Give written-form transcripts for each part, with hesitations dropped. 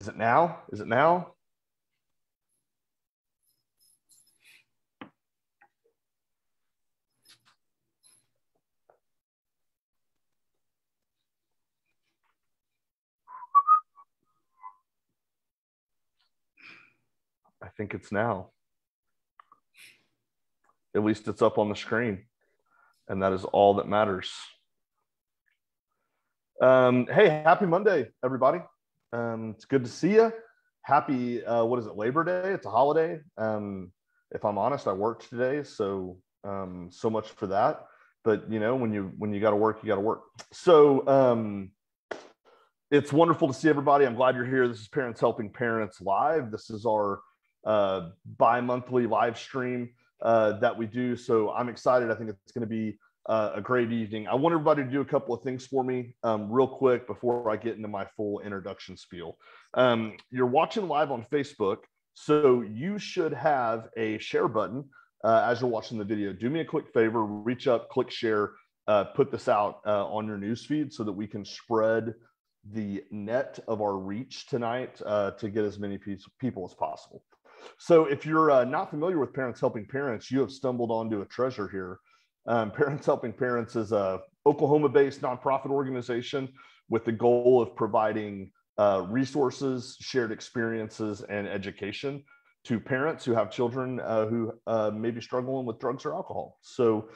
Is it now? Is it now? I think it's now. At least it's up on the screen, and that is all that matters. Hey, happy Monday, everybody. It's good to see you. Happy, what is it, Labor Day? It's a holiday. If I'm honest, I worked today, so so much for that. But you know, when you got to work, you got to work. So it's wonderful to see everybody. I'm glad you're here. This is Parents Helping Parents Live. This is our bi-monthly live stream that we do. So I'm excited. I think it's going to be a great evening. I want everybody to do a couple of things for me real quick before I get into my full introduction spiel. You're watching live on Facebook, so you should have a share button as you're watching the video. Do me a quick favor, reach up, click share, put this out on your newsfeed so that we can spread the net of our reach tonight to get as many people as possible. So if you're not familiar with Parents Helping Parents, you have stumbled onto a treasure here. Parents Helping Parents is a Oklahoma-based nonprofit organization with the goal of providing resources, shared experiences, and education to parents who have children who may be struggling with drugs or alcohol. So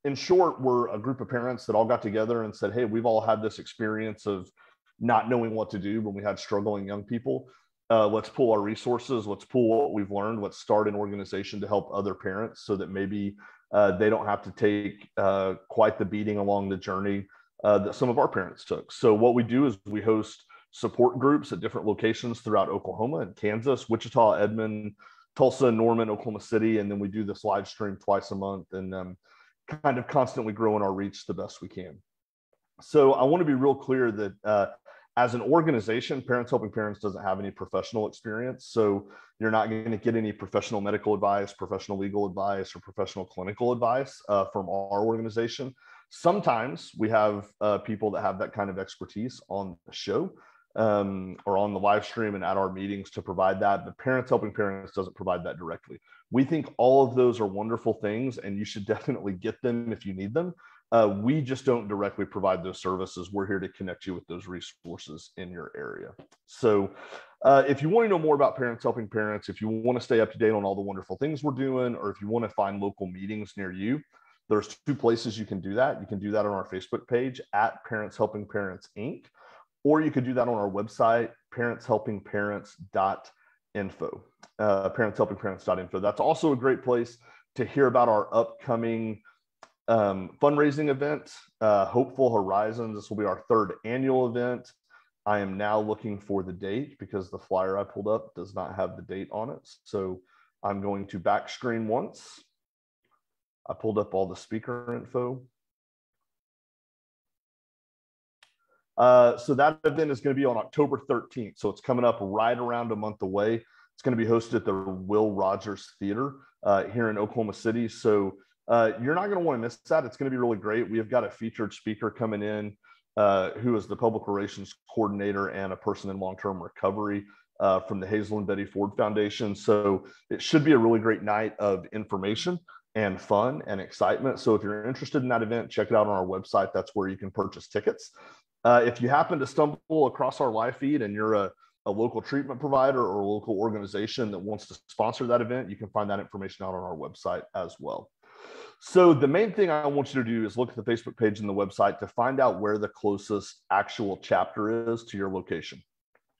in short, we're a group of parents that all got together and said, hey, we've all had this experience of not knowing what to do when we had struggling young people. Let's pull our resources, let's pull what we've learned, let's start an organization to help other parents so that maybe they don't have to take quite the beating along the journey that some of our parents took. So what we do is we host support groups at different locations throughout Oklahoma and Kansas, Wichita, Edmond, Tulsa, Norman, Oklahoma City, and then we do this live stream twice a month and kind of constantly growing our reach the best we can. So I want to be real clear that as an organization, Parents Helping Parents doesn't have any professional experience. So you're not going to get any professional medical advice, professional legal advice, or professional clinical advice from our organization. Sometimes we have people that have that kind of expertise on the show or on the live stream and at our meetings to provide that. But Parents Helping Parents doesn't provide that directly. We think all of those are wonderful things, and you should definitely get them if you need them. We just don't directly provide those services. We're here to connect you with those resources in your area. So if you want to know more about Parents Helping Parents, if you want to stay up to date on all the wonderful things we're doing, or if you want to find local meetings near you, there's two places you can do that. You can do that on our Facebook page at Parents Helping Parents Inc., or you could do that on our website, parentshelpingparents.info, parentshelpingparents.info. That's also a great place to hear about our upcoming fundraising event, Hopeful Horizons. This will be our third annual event. I am now looking for the date because the flyer I pulled up does not have the date on it. So I'm going to back screen once. I pulled up all the speaker info. So that event is going to be on October 13th. So it's coming up right around a month away. It's going to be hosted at the Will Rogers Theater here in Oklahoma City. So you're not going to want to miss that. It's going to be really great. We have got a featured speaker coming in who is the public relations coordinator and a person in long-term recovery from the Hazel and Betty Ford Foundation. So it should be a really great night of information and fun and excitement. So if you're interested in that event, check it out on our website. That's where you can purchase tickets. If you happen to stumble across our live feed and you're a local treatment provider or a local organization that wants to sponsor that event, you can find that information out on our website as well. So the main thing I want you to do is look at the Facebook page and the website to find out where the closest actual chapter is to your location.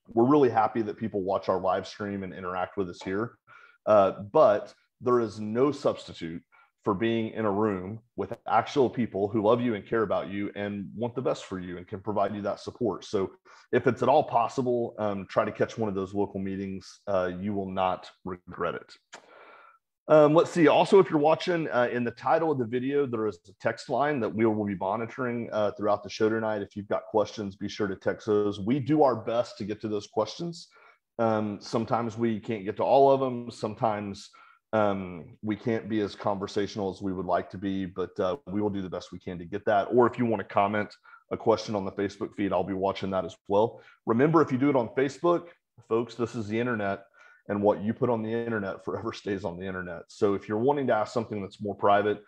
We're really happy that people watch our live stream and interact with us here, but there is no substitute for being in a room with actual people who love you and care about you and want the best for you and can provide you that support. So if it's at all possible, try to catch one of those local meetings. You will not regret it. Let's see. Also, if you're watching, in the title of the video, there is a text line that we will be monitoring throughout the show tonight. If you've got questions, be sure to text those. We do our best to get to those questions. Sometimes we can't get to all of them. Sometimes we can't be as conversational as we would like to be, but we will do the best we can to get that. Or if you want to comment a question on the Facebook feed, I'll be watching that as well. Remember, if you do it on Facebook, Folks, this is the internet, and what you put on the internet forever stays on the internet. So if you're wanting to ask something that's more private,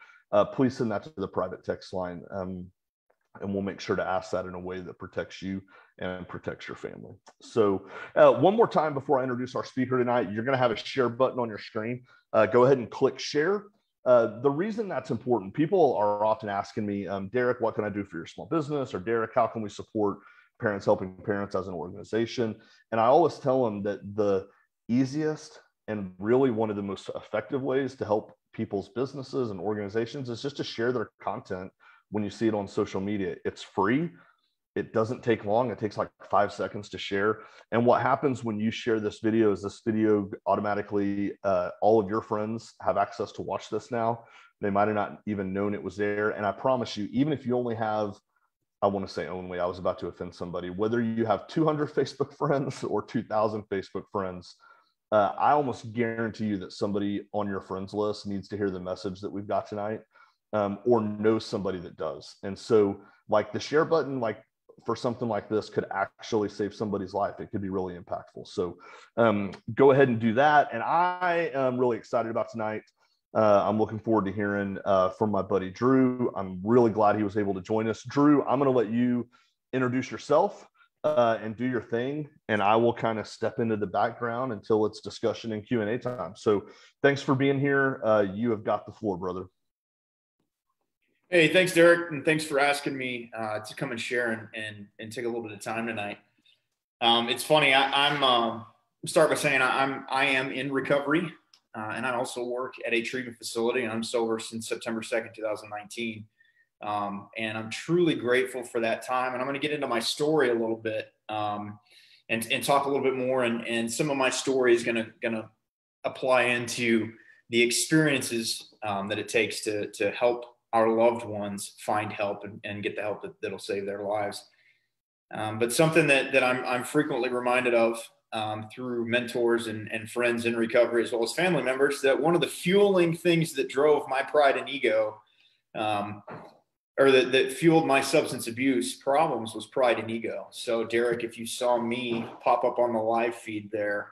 please send that to the private text line. And we'll make sure to ask that in a way that protects you and protects your family. So one more time before I introduce our speaker tonight, you're going to have a share button on your screen. Go ahead and click share. The reason that's important, people are often asking me, Derek, what can I do for your small business? Or Derek, how can we support Parents Helping Parents as an organization? And I always tell them that the easiest and really one of the most effective ways to help people's businesses and organizations is just to share their content when you see it on social media. It's free. It doesn't take long. It takes like 5 seconds to share. And what happens when you share this video is this video automatically, all of your friends have access to watch this now. They might have not even known it was there. And I promise you, even if you only have, I want to say only, I was about to offend somebody, whether you have 200 Facebook friends or 2,000 Facebook friends, I almost guarantee you that somebody on your friends list needs to hear the message that we've got tonight. Or know somebody that does. And so like the share button, like for something like this could actually save somebody's life. It could be really impactful. So go ahead and do that. And I am really excited about tonight. I'm looking forward to hearing from my buddy, Drew. I'm really glad he was able to join us. Drew, I'm going to let you introduce yourself and do your thing. And I will kind of step into the background until it's discussion and Q&A time. So thanks for being here. You have got the floor, brother. Hey, thanks, Derek, and thanks for asking me to come and share and take a little bit of time tonight. It's funny. I'm start by saying I am in recovery, and I also work at a treatment facility, and I'm sober since September 2nd, 2019. And I'm truly grateful for that time. And I'm going to get into my story a little bit and talk a little bit more. And some of my story is going to apply into the experiences that it takes to help our loved ones find help and get the help that'll save their lives. But something that I'm frequently reminded of through mentors and friends in recovery, as well as family members, that one of the fueling things that drove my pride and ego, or that fueled my substance abuse problems, was pride and ego. So Derek, if you saw me pop up on the live feed there,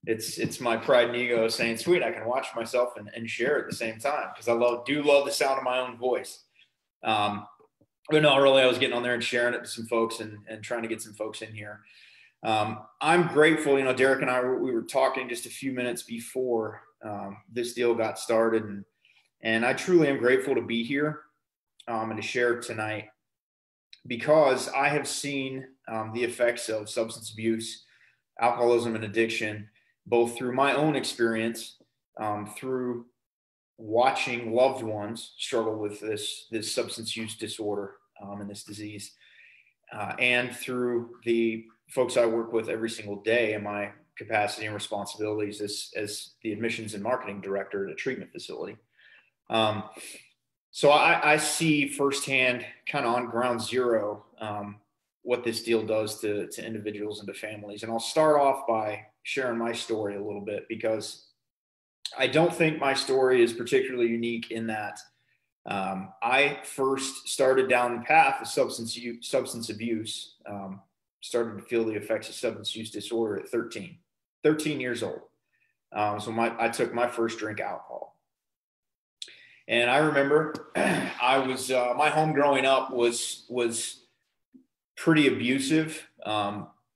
it's my pride and ego saying, sweet, I can watch myself and share at the same time, because I do love the sound of my own voice. But no, really, I was getting on there and sharing it to some folks and trying to get some folks in here. I'm grateful, Derek and I, we were talking just a few minutes before this deal got started. And I truly am grateful to be here and to share tonight, because I have seen the effects of substance abuse, alcoholism, and addiction, both through my own experience, through watching loved ones struggle with this substance use disorder and this disease, and through the folks I work with every single day in my capacity and responsibilities as the admissions and marketing director at a treatment facility. So I see firsthand, kind of on ground zero, what this deal does to individuals and to families. And I'll start off by sharing my story a little bit, because I don't think my story is particularly unique in that I first started down the path of substance abuse, started to feel the effects of substance use disorder at 13 years old. So I took my first drink of alcohol. And I remember I was, my home growing up was pretty abusive,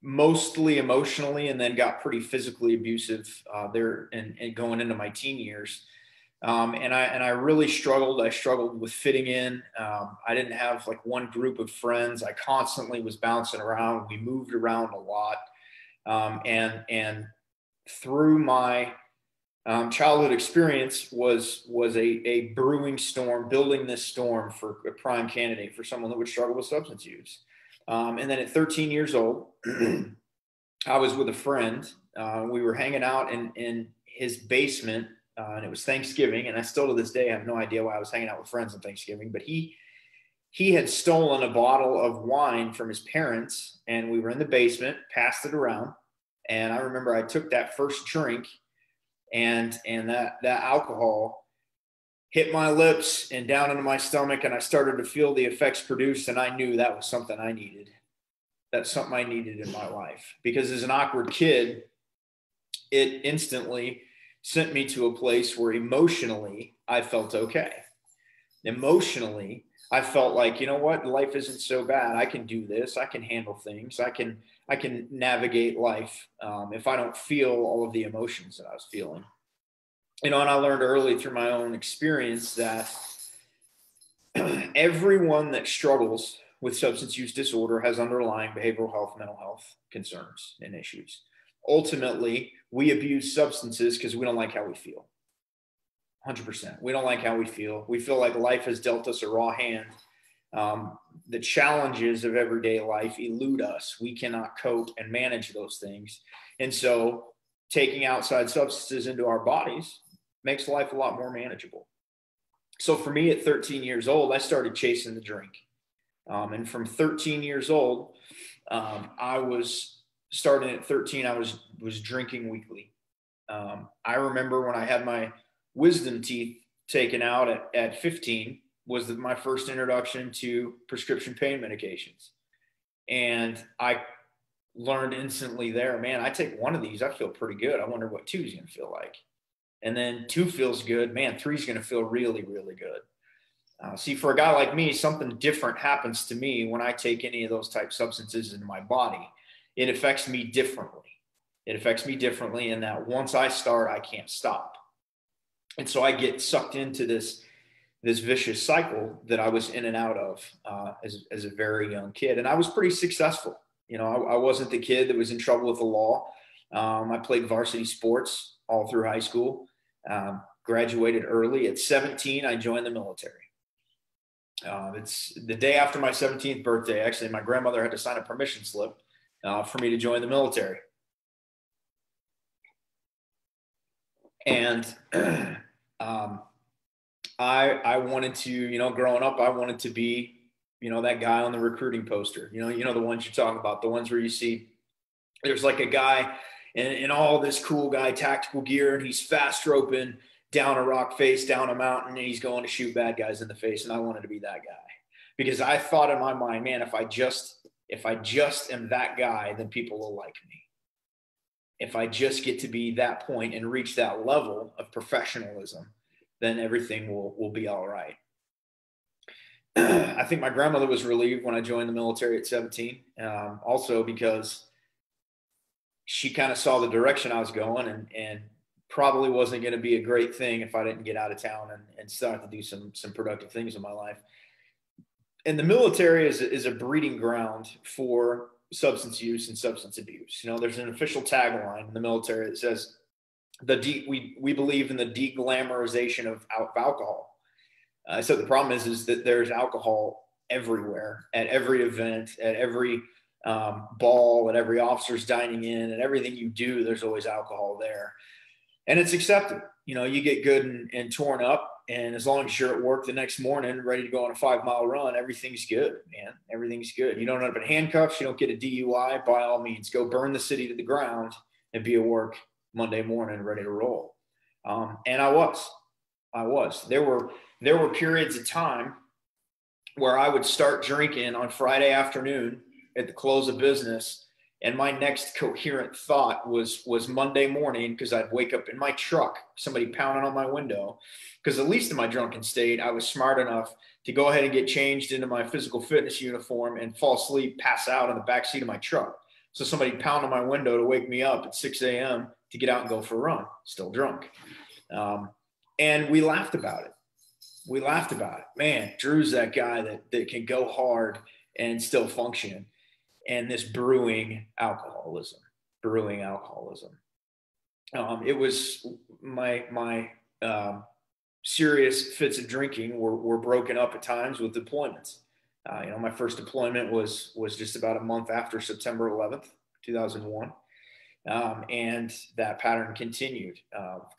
mostly emotionally, and then got pretty physically abusive there and going into my teen years. And I really struggled. I struggled with fitting in. I didn't have like one group of friends. I constantly was bouncing around. We moved around a lot. And through my childhood experience was a brewing storm, building this storm for a prime candidate for someone that would struggle with substance use. And then at 13 years old, I was with a friend. We were hanging out in his basement, and it was Thanksgiving. And I still to this day have no idea why I was hanging out with friends on Thanksgiving. But he had stolen a bottle of wine from his parents, and we were in the basement, passed it around. And I remember I took that first drink, and that alcohol hit my lips and down into my stomach, and I started to feel the effects produced, and I knew that was something I needed. That's something I needed in my life, because as an awkward kid, it instantly sent me to a place where emotionally I felt okay. Emotionally, I felt like, you know what, life isn't so bad. I can do this. I can handle things. I can navigate life if I don't feel all of the emotions that I was feeling. And I learned early through my own experience that everyone that struggles with substance use disorder has underlying behavioral health, mental health concerns and issues. Ultimately, we abuse substances because we don't like how we feel. 100%. We don't like how we feel. We feel like life has dealt us a raw hand. The challenges of everyday life elude us. We cannot cope and manage those things. And so taking outside substances into our bodies makes life a lot more manageable. So for me at 13 years old, I started chasing the drink. And from 13 years old, I was starting at 13, I was drinking weekly. I remember when I had my wisdom teeth taken out at 15 was my first introduction to prescription pain medications. And I learned instantly there, man, I take one of these, I feel pretty good. I wonder what two is going to feel like. And then two feels good, man, three is going to feel really, really good. See, for a guy like me, something different happens to me when I take any of those type substances into my body. It affects me differently. It affects me differently in that once I start, I can't stop. And so I get sucked into this vicious cycle that I was in and out of as a very young kid. And I was pretty successful. You know, I wasn't the kid that was in trouble with the law. I played varsity sports all through high school, graduated early. At 17, I joined the military. It's the day after my 17th birthday. Actually, my grandmother had to sign a permission slip for me to join the military. And I wanted to, you know, growing up, I wanted to be, you know, that guy on the recruiting poster, you know, the ones you're talking about, the ones where you see there's like a guy in all this cool guy tactical gear, and he's fast roping down a rock face, down a mountain, and he's going to shoot bad guys in the face. And I wanted to be that guy because I thought in my mind, man, if I just am that guy, then people will like me. If I just get to be that point and reach that level of professionalism, then everything will be all right. I think my grandmother was relieved when I joined the military at 17, also because she kind of saw the direction I was going and probably wasn't going to be a great thing if I didn't get out of town and start to do some productive things in my life. And the military is a breeding ground for substance use and substance abuse. You know, there's an official tagline in the military that says, we believe in the de-glamorization of alcohol. So the problem is that there's alcohol everywhere, at every event, at every ball, at every officer's dining in, and everything you do, there's always alcohol there. And it's accepted. You know, you get good and torn up, and as long as you're at work the next morning, ready to go on a 5-mile run, everything's good, man. Everything's good. You don't end up in handcuffs. You don't get a DUI. By all means, go burn the city to the ground and be at work Monday morning, ready to roll. And I was. There were periods of time where I would start drinking on Friday afternoon at the close of business, and my next coherent thought was Monday morning, because I'd wake up in my truck, somebody pounding on my window, because at least in my drunken state, I was smart enough to go ahead and get changed into my physical fitness uniform and fall asleep, pass out in the back seat of my truck. So somebody pound on my window to wake me up at 6 a.m. to get out and go for a run, still drunk. And we laughed about it. Man, Drew's that guy that can go hard and still function. And this brewing alcoholism. It was my serious fits of drinking were broken up at times with deployments. My first deployment was just about a month after September 11th, 2001. And that pattern continued,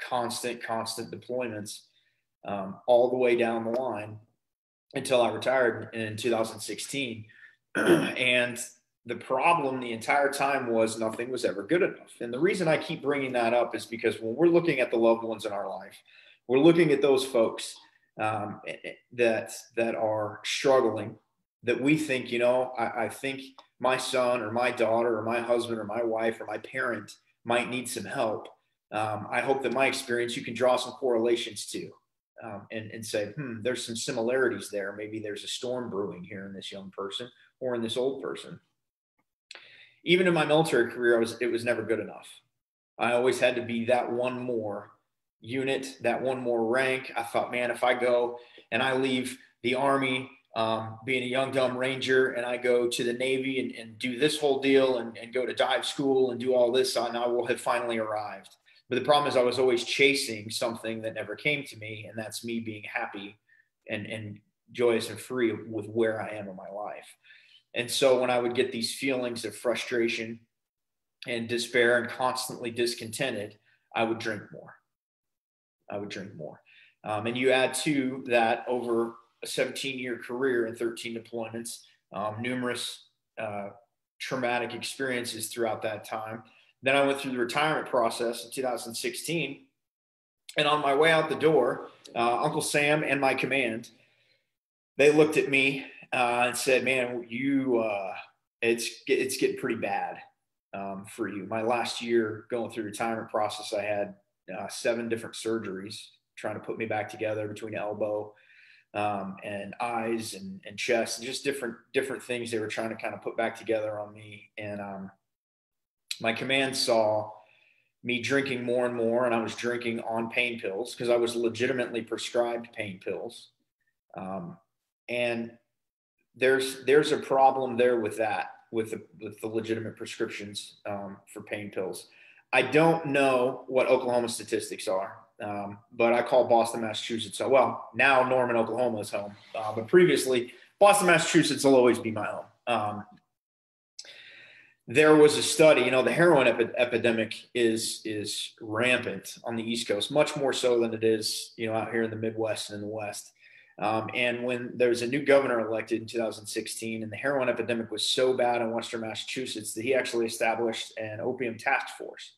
constant deployments all the way down the line until I retired in 2016. And the problem the entire time was nothing was ever good enough. And the reason I keep bringing that up is because when we're looking at the loved ones in our life, we're looking at those folks that are struggling that we think, I think my son or my daughter or my husband or my wife or my parent might need some help. I hope that my experience, you can draw some correlations to, and say, there's some similarities there. Maybe there's a storm brewing here in this young person or in this old person. Even in my military career, it was never good enough. I always had to be that one more unit, that one more rank. I thought, man, if I go and I leave the Army, being a young dumb Ranger, and I go to the Navy and do this whole deal and go to dive school and do all this, and I will have finally arrived. But the problem is I was always chasing something that never came to me, and that's me being happy and joyous and free with where I am in my life. And so when I would get these feelings of frustration and despair and constantly discontented, I would drink more. And you add to that, over a 17-year career and 13 deployments, numerous traumatic experiences throughout that time. Then I went through the retirement process in 2016. And on my way out the door, Uncle Sam and my command, they looked at me and said, man, it's getting pretty bad for you. My last year going through the retirement process, I had 7 different surgeries trying to put me back together between elbow and eyes and chest, and just different things they were trying to kind of put back together on me. And my command saw me drinking more and more, and I was drinking on pain pills because I was legitimately prescribed pain pills. And there's a problem there with that, with the legitimate prescriptions for pain pills. I don't know what Oklahoma statistics are, but I call Boston, Massachusetts. So, well, now Norman, Oklahoma is home. But previously, Boston, Massachusetts will always be my home. There was a study, the heroin epidemic is rampant on the East Coast, much more so than it is, out here in the Midwest and in the West. And when there was a new governor elected in 2016, and the heroin epidemic was so bad in Western Massachusetts that he actually established an opium task force.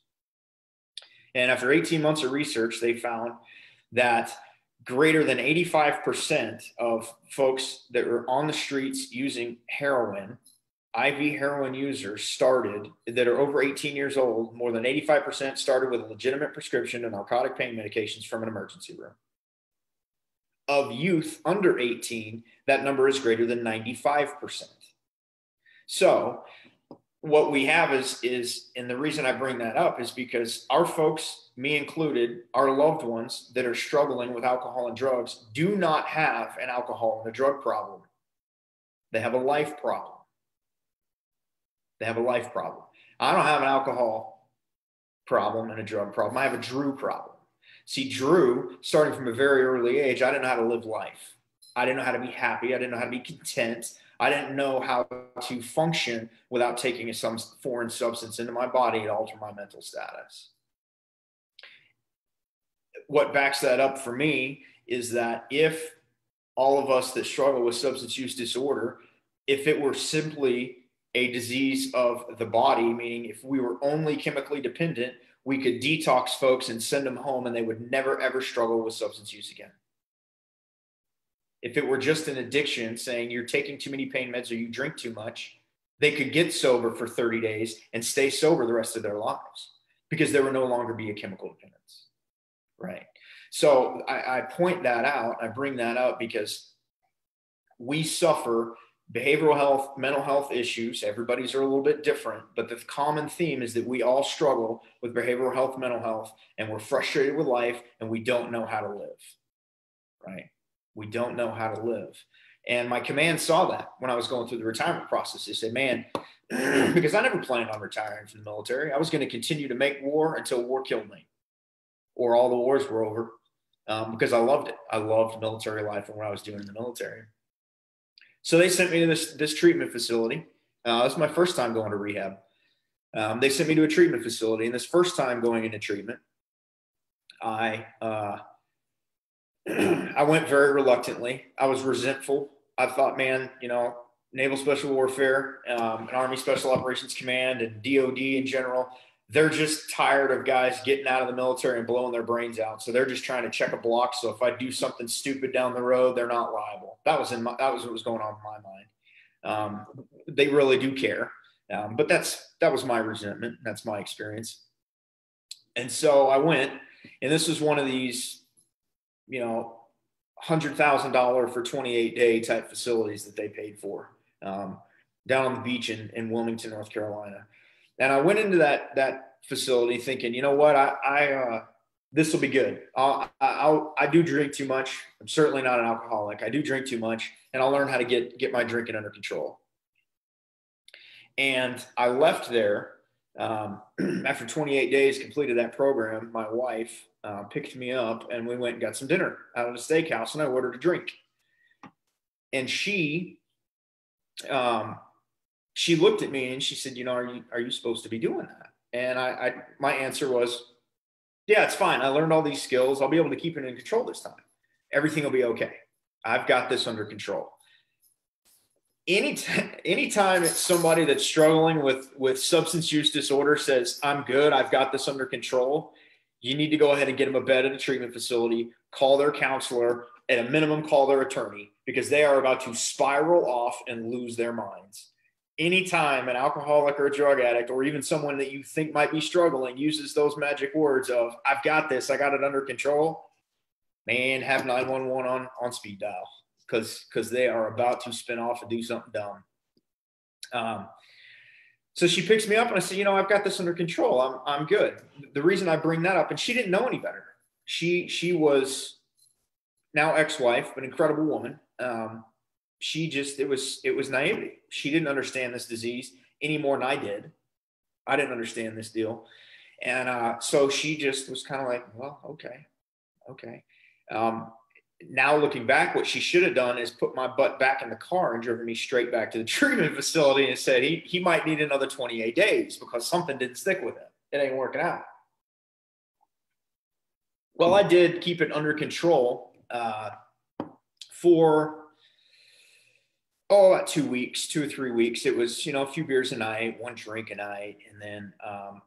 And after 18 months of research, they found that greater than 85% of folks that were on the streets using heroin, IV heroin users that are over 18 years old, more than 85% started with a legitimate prescription of narcotic pain medications from an emergency room. Of youth under 18, that number is greater than 95%. So what we have is, and the reason I bring that up is because our folks, me included, our loved ones that are struggling with alcohol and drugs do not have an alcohol and a drug problem. They have a life problem. I don't have an alcohol problem and a drug problem. I have a Drew problem. See, Drew, starting from a very early age, I didn't know how to live life. I didn't know how to be happy. I didn't know how to be content. I didn't know how to function without taking some foreign substance into my body to alter my mental status. What backs that up for me is that if all of us that struggle with substance use disorder, if it were simply a disease of the body, meaning if we were only chemically dependent, we could detox folks and send them home and they would never, ever struggle with substance use again. If it were just an addiction, saying you're taking too many pain meds or you drink too much, they could get sober for 30 days and stay sober the rest of their lives because there would no longer be a chemical dependence, right? So I point that out. I bring that up because we suffer behavioral health, mental health issues. Everybody's are a little bit different, but the common theme is that we all struggle with behavioral health, mental health, and we're frustrated with life and we don't know how to live, right? We don't know how to live. And my command saw that when I was going through the retirement process. They said, man, because I never planned on retiring from the military. I was going to continue to make war until war killed me or all the wars were over, because I loved it. I loved military life and what I was doing in the military. So they sent me to this treatment facility. This is my first time going to rehab. They sent me to a treatment facility, and this first time going into treatment, I went very reluctantly. I was resentful. I thought, man, Naval Special Warfare, and Army Special Operations Command, and DOD in general, they're just tired of guys getting out of the military and blowing their brains out. So they're just trying to check a block. So if I do something stupid down the road, they're not liable. That was what was going on in my mind. They really do care. But that was my resentment. That's my experience. And so I went, and this was one of these, $100,000 for 28-day type facilities that they paid for, down on the beach in Wilmington, North Carolina. And I went into that facility thinking, you know what, this will be good. I do drink too much. I'm certainly not an alcoholic. I do drink too much, and I'll learn how to get my drinking under control. And I left there after 28 days, completed that program. My wife picked me up, and we went and got some dinner out at a steakhouse, and I ordered a drink. And she looked at me and she said, are you supposed to be doing that? And my answer was, yeah, it's fine. I learned all these skills. I'll be able to keep it in control this time. Everything will be okay. I've got this under control. Anytime it's somebody that's struggling with substance use disorder says, I'm good, I've got this under control, you need to go ahead and get them a bed at a treatment facility, call their counselor, at a minimum, call their attorney, because they are about to spiral off and lose their minds. Anytime an alcoholic or a drug addict, or even someone that you think might be struggling, uses those magic words of, I've got this, I got it under control, man, have 911 on speed dial, because they are about to spin off and do something dumb. So she picks me up and I say, I've got this under control. I'm good. The reason I bring that up, and she didn't know any better. She was now ex-wife, but incredible woman. It was naivety. She didn't understand this disease any more than I did. I didn't understand this deal. And so she just was kind of like, well, okay. Now looking back, what she should have done is put my butt back in the car and driven me straight back to the treatment facility and said, he might need another 28 days because something didn't stick with him. It ain't working out. Well, I did keep it under control for about 2 weeks, 2 or 3 weeks. It was, a few beers a night, one drink a night. And then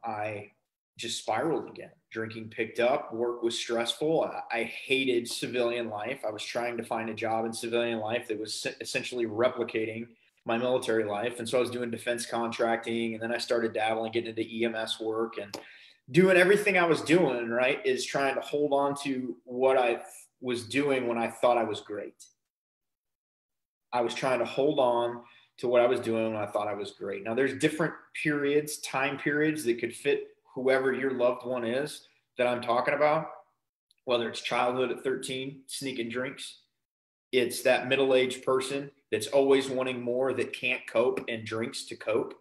I just spiraled again. Drinking picked up. Work was stressful. I hated civilian life. I was trying to find a job in civilian life that was essentially replicating my military life. And so I was doing defense contracting. And then I started dabbling, getting into EMS work, and doing everything I was doing, right, is trying to hold on to what I was doing when I thought I was great. I was trying to hold on to what I was doing when I thought I was great. Now, there's different periods, time periods that could fit whoever your loved one is that I'm talking about, whether it's childhood at 13, sneaking drinks. It's that middle-aged person that's always wanting more, that can't cope and drinks to cope.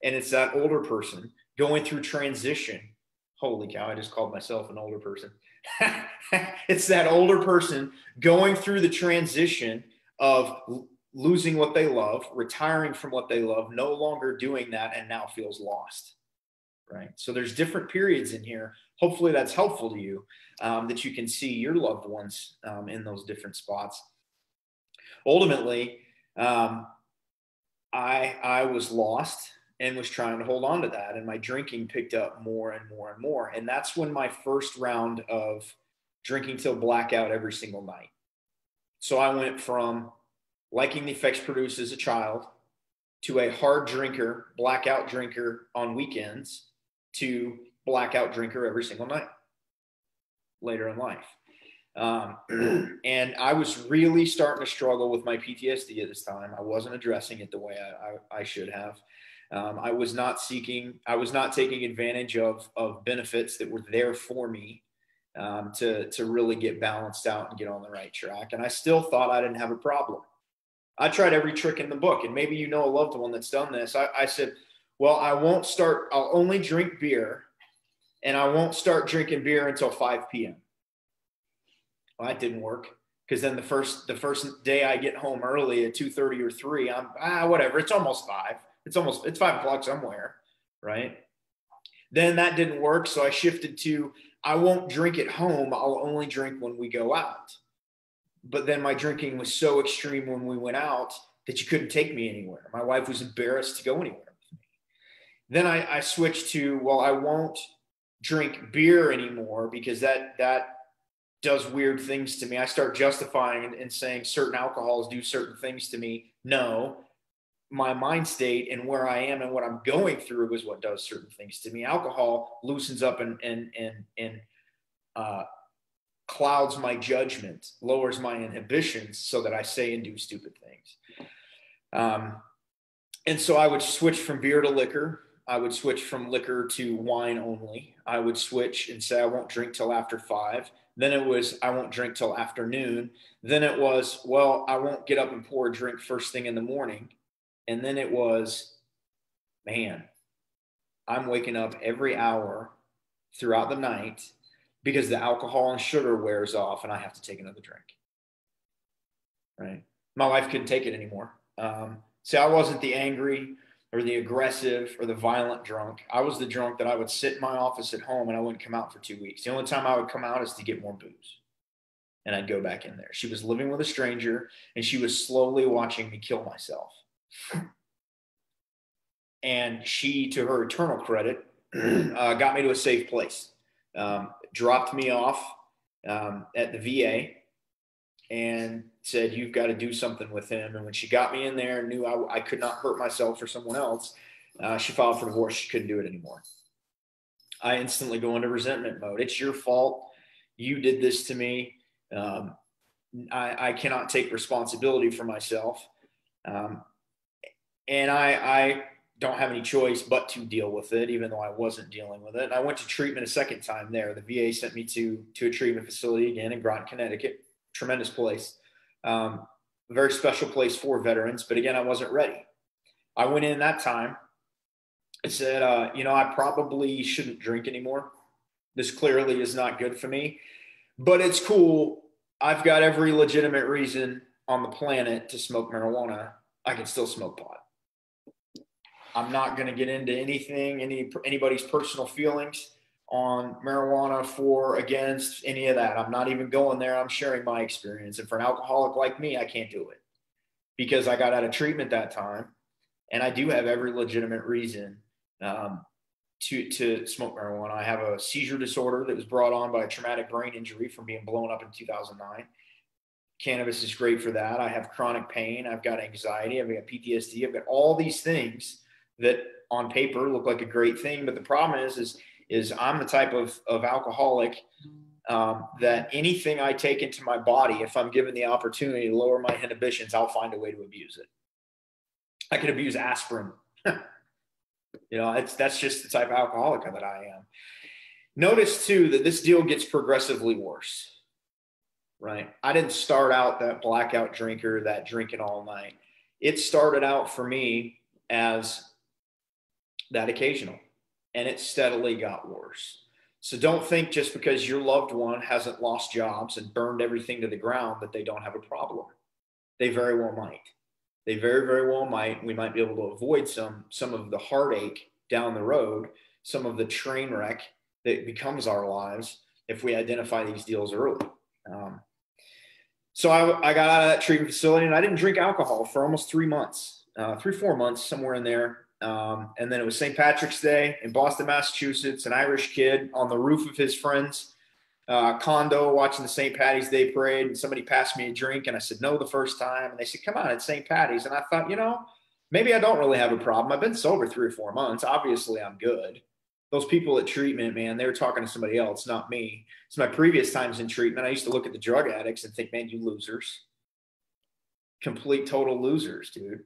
And it's that older person going through transition. Holy cow, I just called myself an older person. It's that older person going through the transition of losing what they love, retiring from what they love, no longer doing that, and now feels lost, right? So there's different periods in here. Hopefully that's helpful to you, that you can see your loved ones in those different spots. Ultimately, I was lost and was trying to hold on to that, and my drinking picked up more and more and more. And that's when my first round of drinking till blackout every single night. So I went from liking the effects produced as a child to a hard drinker, blackout drinker on weekends, to blackout drinker every single night later in life. And I was really starting to struggle with my PTSD at this time. I wasn't addressing it the way I should have. I was not taking advantage of benefits that were there for me to really get balanced out and get on the right track. And I still thought I didn't have a problem. I tried every trick in the book, and maybe a loved one that's done this. I said, well, I'll only drink beer, and I won't start drinking beer until 5 p.m. Well, that didn't work, because then the first day I get home early at 2:30 or 3, I'm whatever. It's almost 5. It's 5 o'clock somewhere, right? Then that didn't work, so I shifted to, I won't drink at home. I'll only drink when we go out. But then my drinking was so extreme when we went out that you couldn't take me anywhere. My wife was embarrassed to go anywhere with me. Then I switched to, well, I won't drink beer anymore because that does weird things to me. I start justifying and saying certain alcohols do certain things to me. No, my mind state and where I am and what I'm going through is what does certain things to me. Alcohol loosens up and clouds my judgment, lowers my inhibitions so that I say and do stupid things. And so I would switch from beer to liquor. I would switch from liquor to wine only. I would switch and say, I won't drink till after 5. Then it was, I won't drink till afternoon. Then it was, well, I won't get up and pour a drink first thing in the morning. And then it was, man, I'm waking up every hour throughout the night because the alcohol and sugar wears off and I have to take another drink. Right? My wife couldn't take it anymore. See, I wasn't the angry or the aggressive or the violent drunk. I was the drunk that I would sit in my office at home and I wouldn't come out for 2 weeks. The only time I would come out is to get more booze. And I'd go back in there. She was living with a stranger and she was slowly watching me kill myself. And she, to her eternal credit, got me to a safe place. Dropped me off at the VA and said, you've got to do something with him. And when she got me in there and knew I could not hurt myself or someone else, she filed for divorce. She couldn't do it anymore. I instantly go into resentment mode. It's your fault. You did this to me. I cannot take responsibility for myself. And I don't have any choice but to deal with it, even though I wasn't dealing with it. And I went to treatment a second time there. The VA sent me to a treatment facility again in Groton, Connecticut. Tremendous place. A very special place for veterans. But again, I wasn't ready. I went in that time and said, I probably shouldn't drink anymore. This clearly is not good for me. But it's cool. I've got every legitimate reason on the planet to smoke marijuana. I can still smoke pot. I'm not going to get into anybody's personal feelings on marijuana, for, against, any of that. I'm not even going there. I'm sharing my experience. And for an alcoholic like me, I can't do it because I got out of treatment that time. And I do have every legitimate reason to smoke marijuana. I have a seizure disorder that was brought on by a traumatic brain injury from being blown up in 2009. Cannabis is great for that. I have chronic pain. I've got anxiety. I've got PTSD. I've got all these things that on paper look like a great thing. But the problem is I'm the type of alcoholic that anything I take into my body, if I'm given the opportunity to lower my inhibitions, I'll find a way to abuse it. I could abuse aspirin. That's just the type of alcoholic that I am. Notice too that this deal gets progressively worse. Right? I didn't start out that blackout drinker, that drinking all night. It started out for me as that occasional, and it steadily got worse. So don't think just because your loved one hasn't lost jobs and burned everything to the ground that they don't have a problem. They very well might. They very, very well might. We might be able to avoid some of the heartache down the road, some of the train wreck that becomes our lives if we identify these deals early. So I got out of that treatment facility and I didn't drink alcohol for almost 3 months, 3-4 months, somewhere in there. And then it was St. Patrick's Day in Boston, Massachusetts, an Irish kid on the roof of his friend's condo watching the St. Patty's Day parade. And somebody passed me a drink and I said no the first time. And they said, come on, it's St. Patty's. And I thought, maybe I don't really have a problem. I've been sober 3 or 4 months. Obviously, I'm good. Those people at treatment, man, they were talking to somebody else, not me. It's my previous times in treatment. I used to look at the drug addicts and think, man, you losers. Complete, total losers, dude.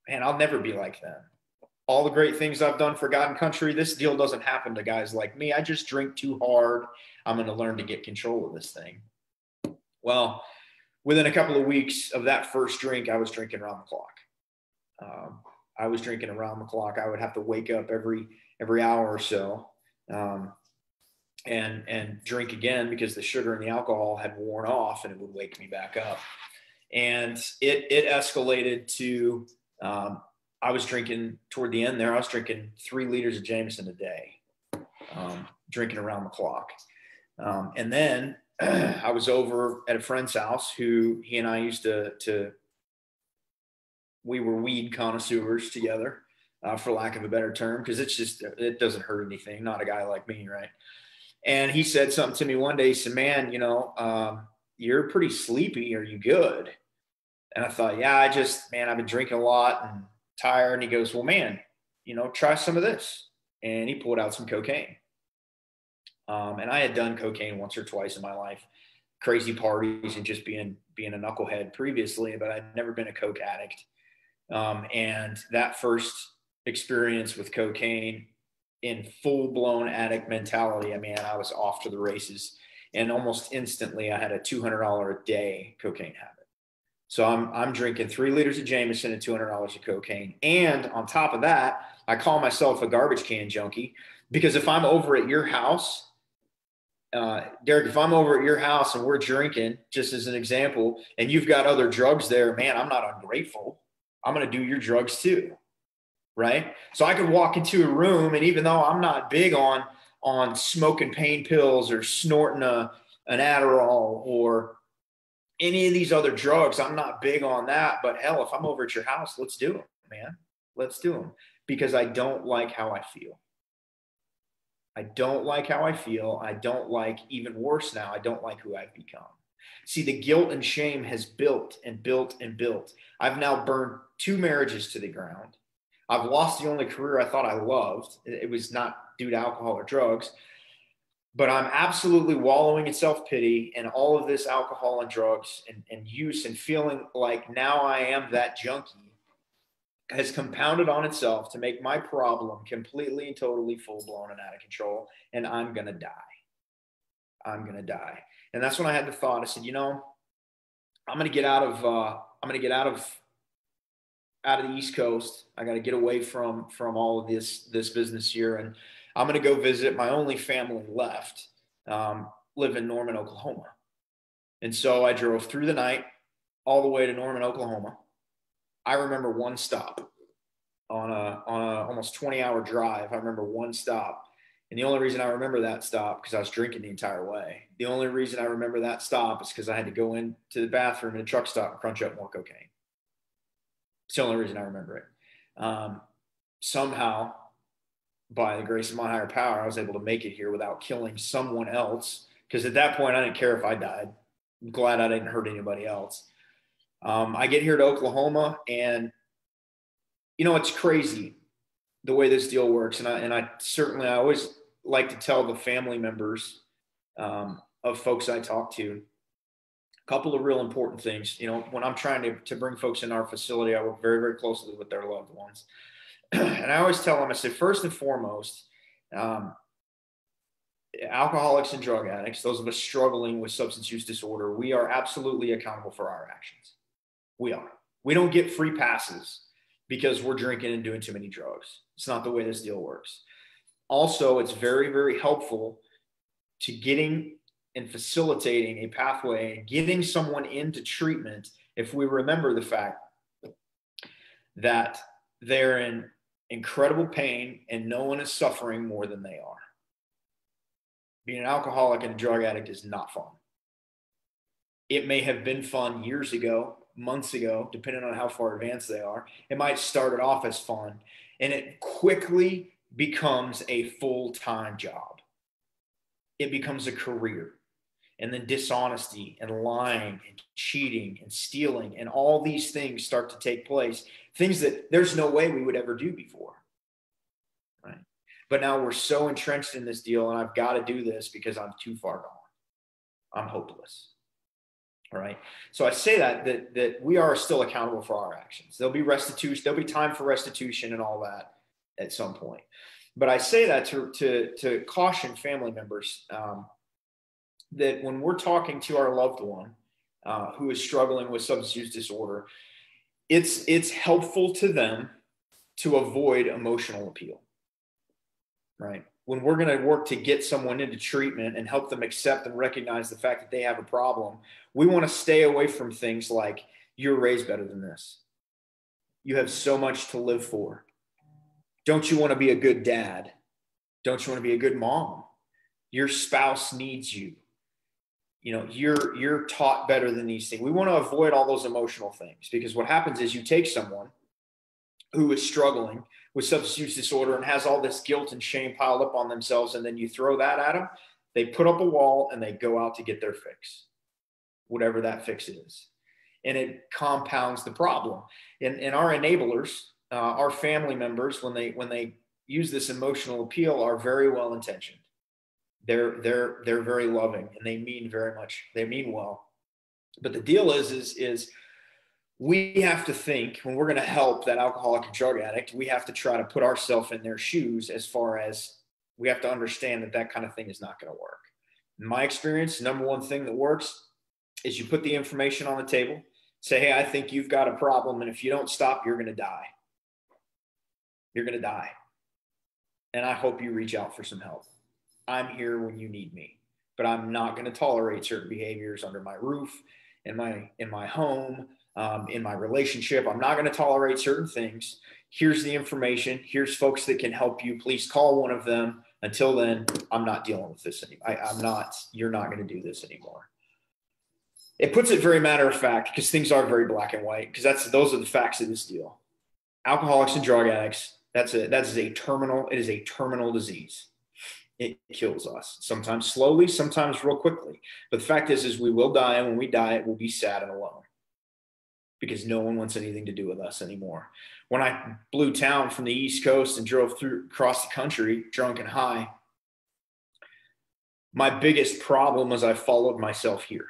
Man, I'll never be like them. All the great things I've done for God and country, this deal doesn't happen to guys like me. I just drink too hard. I'm going to learn to get control of this thing. Well, within a couple of weeks of that first drink, I was drinking around the clock. I was drinking around the clock. I would have to wake up every hour or so and drink again because the sugar and the alcohol had worn off and it would wake me back up. And it escalated to I was drinking toward the end there. I was drinking 3 liters of Jameson a day, drinking around the clock. And then I was over at a friend's house who he and I used to we were weed connoisseurs together, for lack of a better term, because it doesn't hurt anything. Not a guy like me, right? And he said something to me one day. He said, man, you're pretty sleepy. Are you good? And I thought, yeah, I've been drinking a lot and tire and he goes, well, man, try some of this. And he pulled out some cocaine. And I had done cocaine once or twice in my life, crazy parties and just being a knucklehead previously, but I'd never been a coke addict. And that first experience with cocaine in full-blown addict mentality, I mean, I was off to the races. And almost instantly, I had a $200 a day cocaine habit. So I'm drinking 3 liters of Jameson and $200 of cocaine. And on top of that, I call myself a garbage can junkie, because if I'm over at your house, Derek, if I'm over at your house and we're drinking, just as an example, and you've got other drugs there, man, I'm not ungrateful. I'm going to do your drugs too. Right. So I could walk into a room, and even though I'm not big on smoking pain pills or snorting an Adderall or any of these other drugs, I'm not big on that. But hell, if I'm over at your house, let's do them, man. Let's do them, because I don't like how I feel. I don't like how I feel. I don't like, even worse now, I don't like who I've become. See, the guilt and shame has built and built and built. I've now burned 2 marriages to the ground. I've lost the only career I thought I loved. It was not due to alcohol or drugs, but I'm absolutely wallowing in self-pity and all of this alcohol and drugs and use, and feeling like now I am that junkie has compounded on itself to make my problem completely and totally full-blown and out of control. And I'm going to die. I'm going to die. And that's when I had the thought, I said, I'm going to get out of the East Coast. I got to get away from all of this business here. And I'm going to go visit my only family left, live in Norman, Oklahoma. And so I drove through the night all the way to Norman, Oklahoma. I remember one stop on a almost 20-hour drive. I remember one stop. And the only reason I remember that stop, because I was drinking the entire way. The only reason I remember that stop is because I had to go into the bathroom in a truck stop and crunch up more cocaine. It's the only reason I remember it. Somehow, by the grace of my higher power, I was able to make it here without killing someone else. Because at that point, I didn't care if I died. I'm glad I didn't hurt anybody else. I get here to Oklahoma, and it's crazy the way this deal works. And I always like to tell the family members of folks I talk to a couple of real important things. When I'm trying to bring folks in our facility, I work very, very closely with their loved ones. And I always tell them, I say, first and foremost, alcoholics and drug addicts, those of us struggling with substance use disorder, we are absolutely accountable for our actions. We are. We don't get free passes because we're drinking and doing too many drugs. It's not the way this deal works. Also, it's very, very helpful to getting and facilitating a pathway and getting someone into treatment if we remember the fact that they're in incredible pain and no one is suffering more than they are. Being an alcoholic and a drug addict is not fun. It may have been fun years ago, months ago, depending on how far advanced they are. It might start it off as fun, and it quickly becomes a full-time job. It becomes a career. And then dishonesty and lying and cheating and stealing and all these things start to take place. Things that there's no way we would ever do before. Right? But now we're so entrenched in this deal, and I've got to do this because I'm too far gone. I'm hopeless. All right. So I say that we are still accountable for our actions. There'll be restitution. There'll be time for restitution and all that at some point. But I say that to caution family members that when we're talking to our loved one who is struggling with substance use disorder, it's helpful to them to avoid emotional appeal, right? When we're going to work to get someone into treatment and help them accept and recognize the fact that they have a problem, we want to stay away from things like, you're raised better than this. You have so much to live for. Don't you want to be a good dad? Don't you want to be a good mom? Your spouse needs you. You're taught better than these things. We want to avoid all those emotional things, because what happens is you take someone who is struggling with substance use disorder and has all this guilt and shame piled up on themselves, and then you throw that at them. They put up a wall and they go out to get their fix, whatever that fix is. And it compounds the problem. And our enablers, our family members, when they use this emotional appeal, are very well intentioned. They're very loving, and they mean very much. They mean well. But the deal is we have to think, when we're going to help that alcoholic and drug addict, we have to try to put ourselves in their shoes, as far as we have to understand that kind of thing is not going to work. In my experience, number one thing that works is you put the information on the table, say, hey, I think you've got a problem, and if you don't stop, you're going to die. You're going to die. And I hope you reach out for some help. I'm here when you need me, but I'm not going to tolerate certain behaviors under my roof, in my home, in my relationship. I'm not going to tolerate certain things. Here's the information. Here's folks that can help you. Please call one of them. Until then, I'm not dealing with this anymore. You're not going to do this anymore. It puts it very matter of fact, because things are very black and white, because those are the facts of this deal. Alcoholics and drug addicts, it is a terminal disease. It kills us, sometimes slowly, sometimes real quickly. But the fact is we will die, and when we die, it will be sad and alone, because no one wants anything to do with us anymore. When I blew town from the East Coast and drove across the country, drunk and high, my biggest problem was I followed myself here.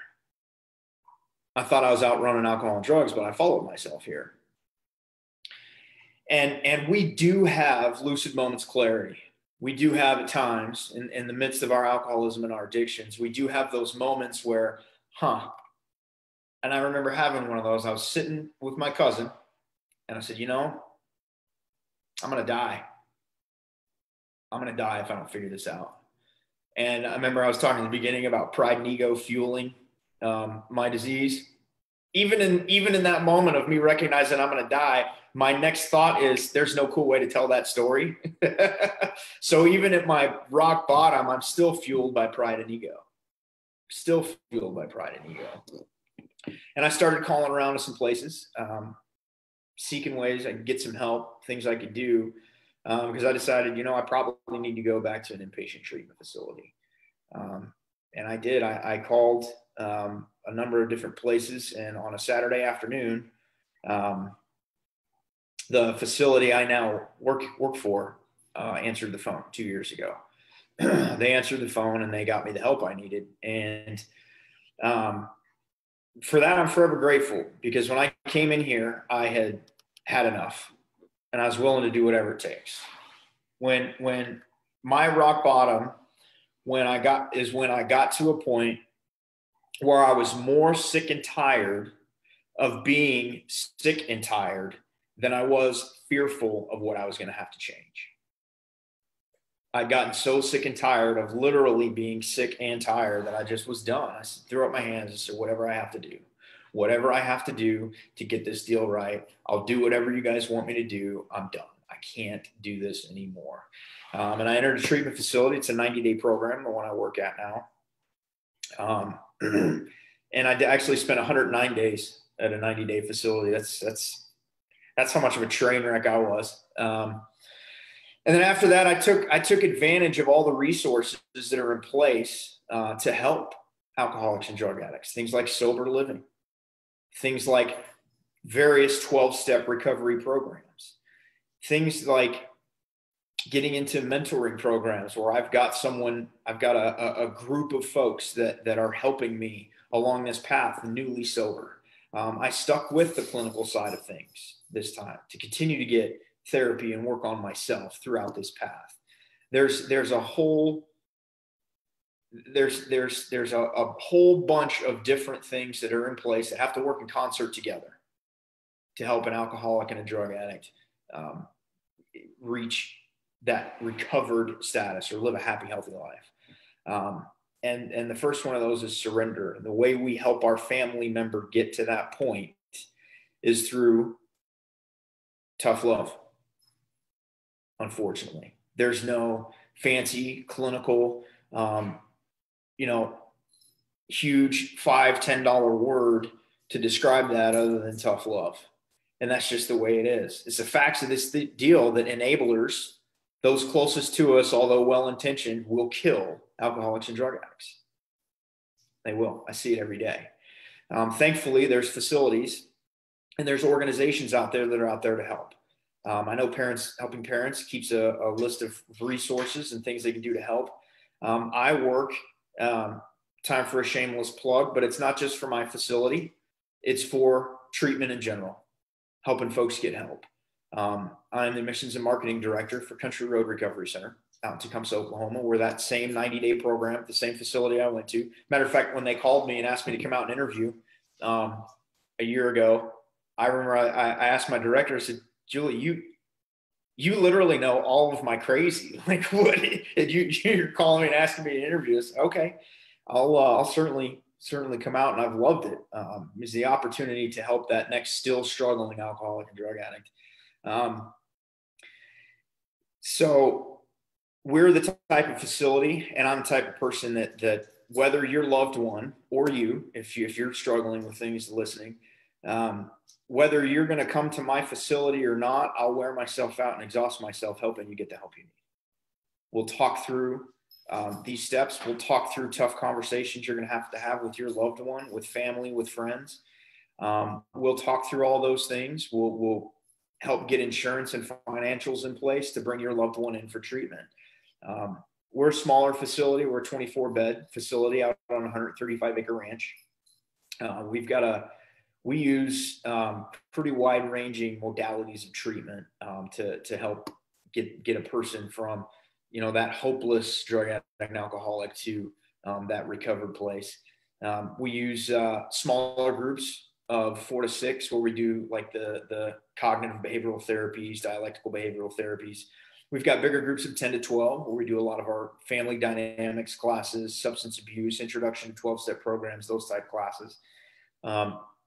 I thought I was outrunning alcohol and drugs, but I followed myself here. And we do have lucid moments clarity. We do have at times in the midst of our alcoholism and our addictions, we do have those moments where, and I remember having one of those. I was sitting with my cousin, and I said, I'm going to die. I'm going to die if I don't figure this out. And I remember I was talking in the beginning about pride and ego fueling my disease. Even in that moment of me recognizing I'm going to die, my next thought is, there's no cool way to tell that story. So even at my rock bottom, I'm still fueled by pride and ego. Still fueled by pride and ego. And I started calling around to some places, seeking ways I could get some help, things I could do, because I decided, I probably need to go back to an inpatient treatment facility. And I did. I called a number of different places, and on a Saturday afternoon, the facility I now work for answered the phone 2 years ago. They answered the phone, and they got me the help I needed. And for that, I'm forever grateful, because when I came in here, I had enough, and I was willing to do whatever it takes. When my rock bottom, when I got to a point where I was more sick and tired of being sick and tired than I was fearful of what I was going to have to change. I'd gotten so sick and tired of literally being sick and tired that I just was done. I threw up my hands and said, whatever I have to do to get this deal right, I'll do whatever you guys want me to do. I'm done. I can't do this anymore. And I entered a treatment facility. It's a 90-day program, the one I work at now. And I actually spent 109 days at a 90-day facility. That's how much of a train wreck I was. And then after that, I took advantage of all the resources that are in place to help alcoholics and drug addicts. Things like sober living, things like various 12-step recovery programs, things like getting into mentoring programs where I've got a group of folks that are helping me along this path, newly sober. I stuck with the clinical side of things this time to continue to get therapy and work on myself throughout this path. There's a whole bunch of different things that are in place that have to work in concert together to help an alcoholic and a drug addict reach that recovered status or live a happy, healthy life. And the first one of those is surrender. And the way we help our family member get to that point is through tough love. Unfortunately, there's no fancy clinical, huge $5-10 word to describe that other than tough love. And that's just the way it is. It's the facts of this deal that enablers, those closest to us, although well-intentioned, will kill alcoholics and drug addicts. They will. I see it every day. Thankfully, there's facilities and there's organizations out there that are out there to help. I know helping parents keeps a list of resources and things they can do to help. I work, time for a shameless plug, but it's not just for my facility. It's for treatment in general, helping folks get help. I'm the admissions and marketing director for Country Road Recovery Center out in Tecumseh, Oklahoma. We're that same 90-day program, the same facility I went to. Matter of fact, when they called me and asked me to come out and interview a year ago, I remember I asked my director, I said, Julie, you literally know all of my crazy. Like, what? You're calling me and asking me to interview this. Okay, I'll certainly come out, and I've loved it. Is the opportunity to help that next still struggling alcoholic and drug addict. So we're the type of facility, and I'm the type of person that whether your loved one or you, if you're struggling with things listening, whether you're going to come to my facility or not, I'll wear myself out and exhaust myself helping you get the help you need. We'll talk through these steps. We'll talk through tough conversations you're going to have with your loved one, with family, with friends. We'll talk through all those things. We'll help get insurance and financials in place to bring your loved one in for treatment. We're a smaller facility. We're a 24-bed facility out on a 135-acre ranch. We use pretty wide-ranging modalities of treatment to help get a person from, that hopeless drug addict and alcoholic to that recovered place. We use smaller groups of 4 to 6 where we do like the cognitive behavioral therapies, dialectical behavioral therapies. We've got bigger groups of 10 to 12 where we do a lot of our family dynamics classes, substance abuse, introduction to 12-step programs, those type classes.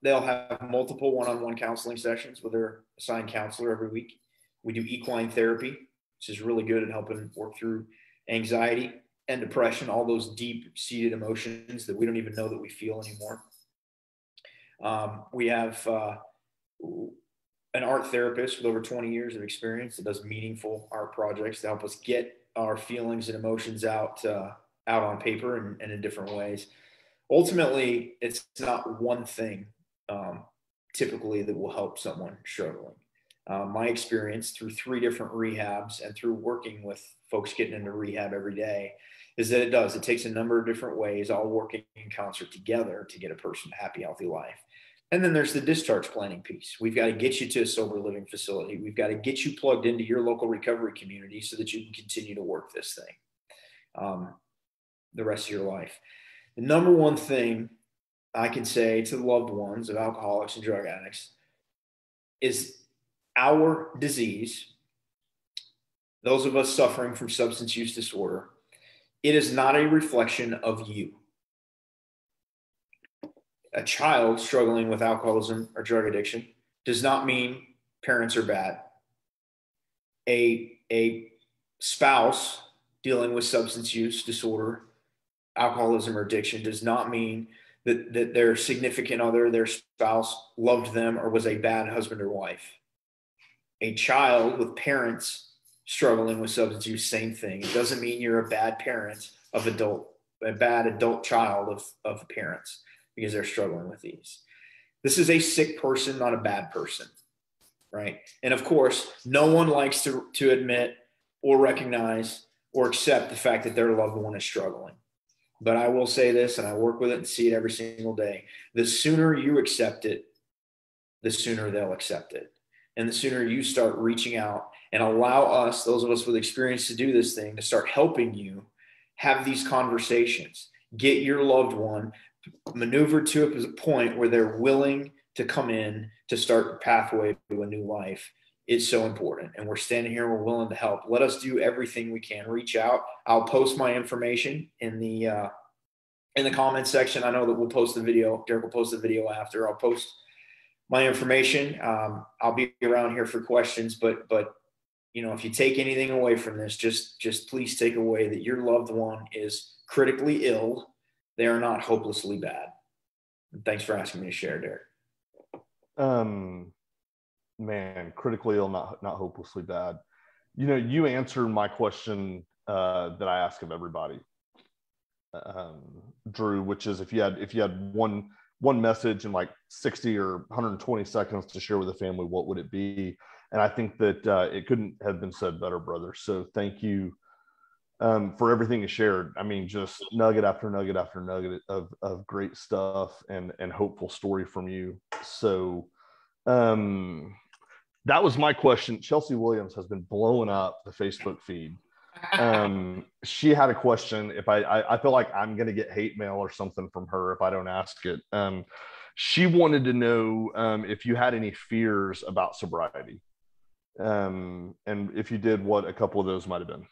They'll have multiple one-on-one counseling sessions with their assigned counselor every week. We do equine therapy, which is really good at helping work through anxiety and depression, all those deep-seated emotions that we don't even know that we feel anymore. We have an art therapist with over 20 years of experience that does meaningful art projects to help us get our feelings and emotions out on paper and in different ways. Ultimately, it's not one thing typically that will help someone struggling. My experience through 3 different rehabs and through working with folks getting into rehab every day is that it takes a number of different ways, all working in concert together to get a person a happy, healthy life. And then there's the discharge planning piece. We've got to get you to a sober living facility. We've got to get you plugged into your local recovery community so that you can continue to work this thing the rest of your life. The number one thing I can say to the loved ones of alcoholics and drug addicts is our disease, those of us suffering from substance use disorder, it is not a reflection of you. A child struggling with alcoholism or drug addiction does not mean parents are bad. A spouse dealing with substance use disorder, alcoholism or addiction does not mean that their significant other, their spouse, loved them or was a bad husband or wife. A child with parents struggling with substance use, same thing. It doesn't mean you're a bad parent of a bad adult child of parents because they're struggling with these. This is a sick person, not a bad person, right? And of course, no one likes to admit or recognize or accept the fact that their loved one is struggling. But I will say this, and I work with it and see it every single day. The sooner you accept it, the sooner they'll accept it. And the sooner you start reaching out and allow us, those of us with experience to do this thing, to start helping you have these conversations, get your loved one maneuvered to a point where they're willing to come in to start a pathway to a new life. It's so important. And we're standing here, we're willing to help. Let us do everything we can. Reach out. I'll post my information in the comments section. I know that we'll post the video. Derek will post the video after. I'll post my information. I'll be around here for questions, but if you take anything away from this, just please take away that your loved one is critically ill. They are not hopelessly bad. And thanks for asking me to share, Derek. Man, critically ill, not hopelessly bad. You answered my question that I ask of everybody, Drew, which is if you had one message in like 60 or 120 seconds to share with the family, what would it be? And I think that it couldn't have been said better, brother. So thank you for everything you shared. I mean, just nugget after nugget after nugget of great stuff and hopeful story from you. So that was my question. Chelsea Williams has been blowing up the Facebook feed. She had a question. If I feel like I'm going to get hate mail or something from her if I don't ask it. She wanted to know if you had any fears about sobriety. And if you did, what a couple of those might have been.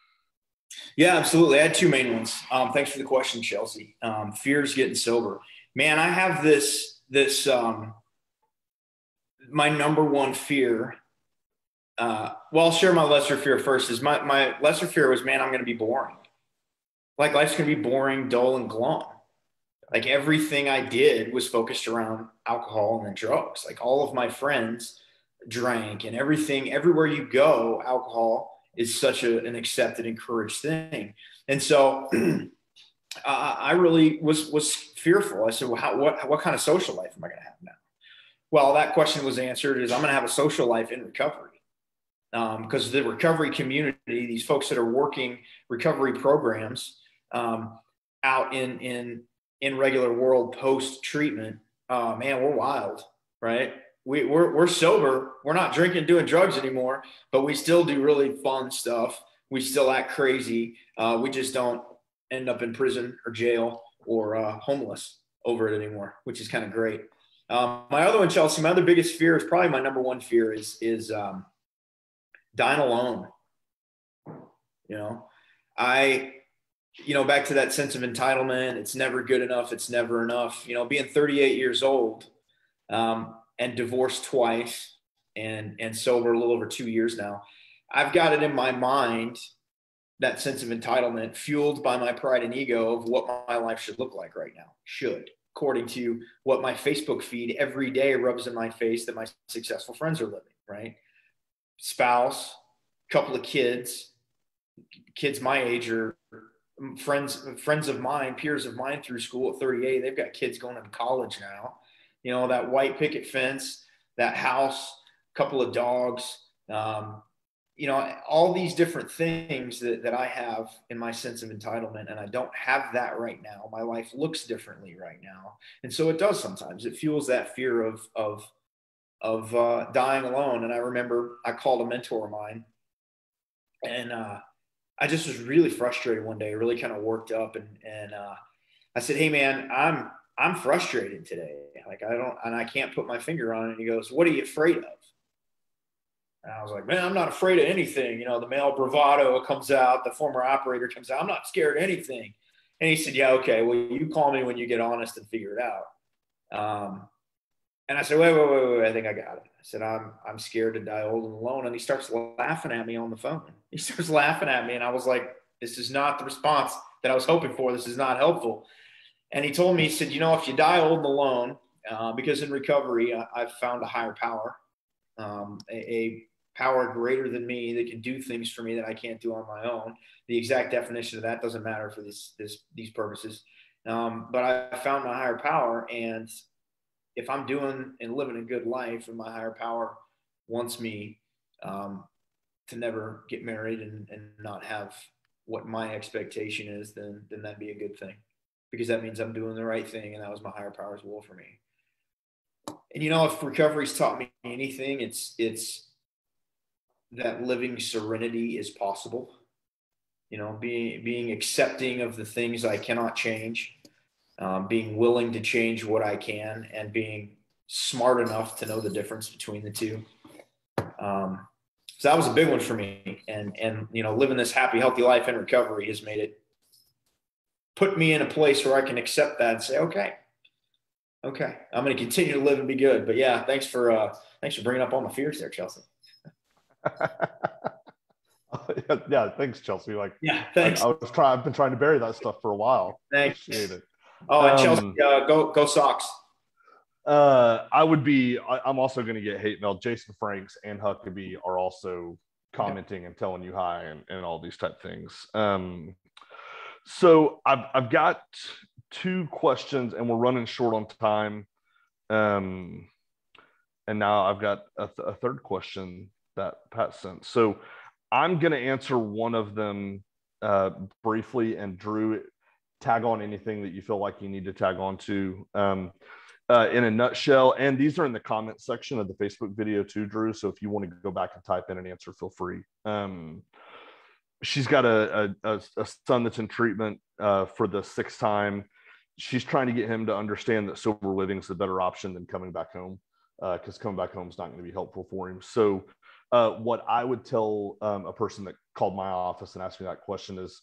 Yeah, absolutely. I had two main ones. Thanks for the question, Chelsea. Fears getting sober. Man, I have this my number one fear. Well, I'll share my lesser fear first. Is my lesser fear was, man, I'm going to be boring. Like life's going to be boring, dull, and glum. Like everything I did was focused around alcohol and then drugs. Like all of my friends drank, and everything, everywhere you go, alcohol is such an accepted, encouraged thing. And so I really was fearful. I said, well, what kind of social life am I going to have now? Well, that question was answered is I'm going to have a social life in recovery. Because the recovery community, these folks that are working recovery programs out in regular world post treatment, man, we're wild, right? We're sober. We're not drinking, doing drugs anymore, but we still do really fun stuff. We still act crazy. We just don't end up in prison or jail or homeless over it anymore, which is kind of great. My other one, Chelsea, my other biggest fear is probably my number one fear is dying alone. Back to that sense of entitlement. It's never good enough. It's never enough. Being 38 years old and divorced twice and sober a little over 2 years now, I've got it in my mind, that sense of entitlement fueled by my pride and ego of what my life should look like right now. According to what my Facebook feed every day rubs in my face that my successful friends are living, right? Spouse, couple of kids my age are friends of mine, peers of mine through school at 38. They've got kids going to college now. That white picket fence, that house, couple of dogs, all these different things that I have in my sense of entitlement, and I don't have that right now. My life looks differently right now. And so it does sometimes. It fuels that fear of dying alone. And I remember I called a mentor of mine, and I just was really frustrated one day, really kind of worked up, and I said, "Hey man, I'm frustrated today. Like I can't put my finger on it." And he goes, "What are you afraid of?" And I was like, "Man, I'm not afraid of anything." The male bravado comes out, the former operator comes out. "I'm not scared of anything." And he said, "Yeah, okay. Well, you call me when you get honest and figure it out." And I said, wait, I think I got it. I said, I'm scared to die old and alone. And he starts laughing at me on the phone. He starts laughing at me. And I was like, this is not the response that I was hoping for. This is not helpful. And he told me, he said, if you die old and alone, because in recovery, I've found a higher power, a power greater than me that can do things for me that I can't do on my own. The exact definition of that doesn't matter for these purposes. But I found my higher power, and if I'm doing and living a good life and my higher power wants me to never get married and not have what my expectation is, then that'd be a good thing, because that means I'm doing the right thing, and that was my higher power's will for me. And if recovery's taught me anything, it's that living serenity is possible. Being accepting of the things I cannot change. Being willing to change what I can, and being smart enough to know the difference between the two. So that was a big one for me. And living this happy, healthy life in recovery has put me in a place where I can accept that and say, okay, I'm going to continue to live and be good. But yeah, thanks for bringing up all my fears there, Chelsea. Yeah, thanks, Chelsea. Thanks. I've been trying to bury that stuff for a while. Thanks. Appreciate it. Oh, and Chelsea, go Sox. I'm also going to get hate mail. Jason Franks and Huckabee are also commenting and telling you hi and all these type things. So I've got two questions, and we're running short on time. And now I've got a third question Pat sent. So I'm going to answer one of them briefly, and Drew, tag on anything that you feel like you need to tag on to in a nutshell. And these are in the comment section of the Facebook video too, Drew. So if you want to go back and type in an answer, feel free. She's got a son that's in treatment for the 6th time. She's trying to get him to understand that sober living is the better option than coming back home, because coming back home is not going to be helpful for him. So what I would tell a person that called my office and asked me that question is,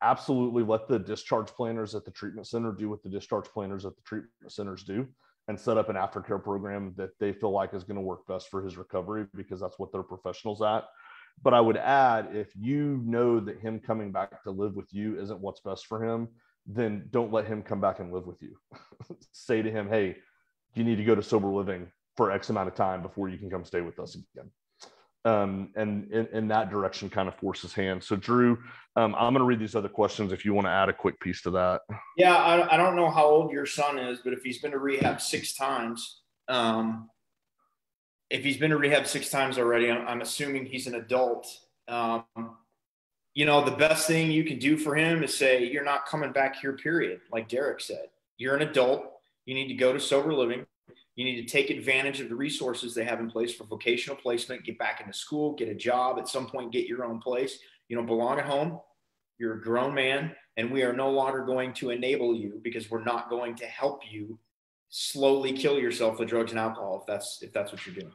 absolutely let the discharge planners at the treatment center do what the discharge planners at the treatment centers do, and set up an aftercare program that they feel like is going to work best for his recovery, because that's what they're professionals at. But I would add, if you know that him coming back to live with you isn't what's best for him, then don't let him come back and live with you. Say to him, hey, you need to go to sober living for X amount of time before you can come stay with us again. And in that direction, kind of force his hand. So Drew, I'm going to read these other questions if you want to add a quick piece to that. Yeah, I don't know how old your son is, but if he's been to rehab 6 times, if he's been to rehab 6 times already, I'm assuming he's an adult. The best thing you can do for him is say, you're not coming back here, period. Like Derek said, you're an adult. You need to go to sober living. You need to take advantage of the resources they have in place for vocational placement, get back into school, get a job, at some point, get your own place. You don't belong at home. You're a grown man, and we are no longer going to enable you, because we're not going to help you slowly kill yourself with drugs and alcohol if that's what you're doing.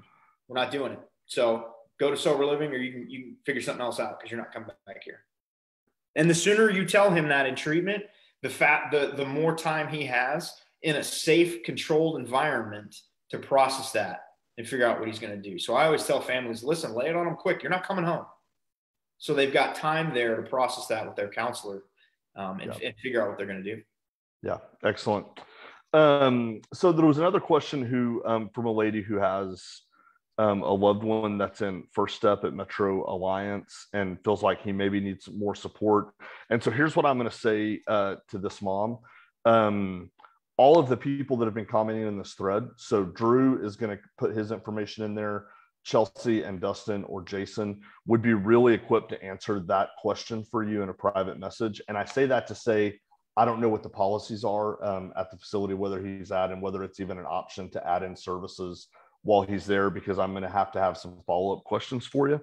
We're not doing it. So go to sober living, or you can figure something else out, because you're not coming back here. And the sooner you tell him that in treatment, the more time he has in a safe, controlled environment to process that and figure out what he's going to do. So I always tell families, listen, lay it on them quick. You're not coming home. So they've got time there to process that with their counselor and figure out what they're going to do. Yeah, excellent. So there was another question from a lady who has a loved one that's in First Step at Metro Alliance and feels like he maybe needs more support. And so here's what I'm going to say to this mom. All of the people that have been commenting in this thread, so Drew is going to put his information in there. Chelsea and Dustin or Jason would be really equipped to answer that question for you in a private message. And I say that to say, I don't know what the policies are at the facility, whether he's at, and whether it's even an option to add in services while he's there, because I'm going to have some follow-up questions for you,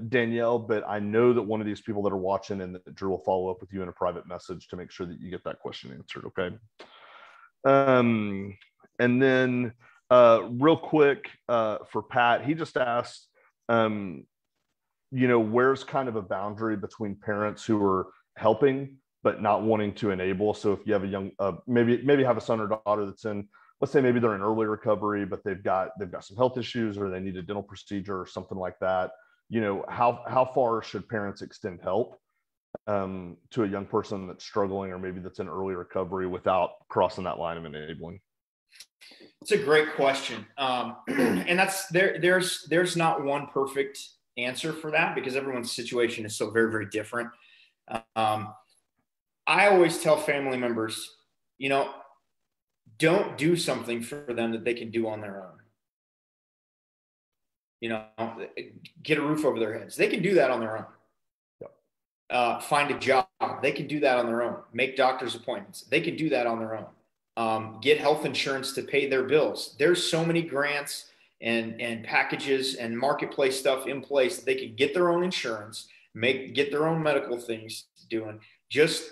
Danielle. But I know that one of these people that are watching, and that Drew will follow up with you in a private message to make sure that you get that question answered. Okay. And then real quick for Pat, he just asked, where's kind of a boundary between parents who are helping but not wanting to enable? So if you have a young, maybe have a son or daughter that's in, let's say maybe they're in early recovery, but they've got some health issues, or they need a dental procedure or something like that. How far should parents extend help to a young person that's struggling, or maybe that's in early recovery, without crossing that line of enabling? It's a great question. And there's not one perfect answer for that, because everyone's situation is so very, very different. I always tell family members, don't do something for them that they can do on their own. Get a roof over their heads. They can do that on their own. Find a job. They can do that on their own. Make doctor's appointments. They can do that on their own. Get health insurance to pay their bills. There's so many grants and packages and marketplace stuff in place that they can get their own insurance, get their own medical things doing. Just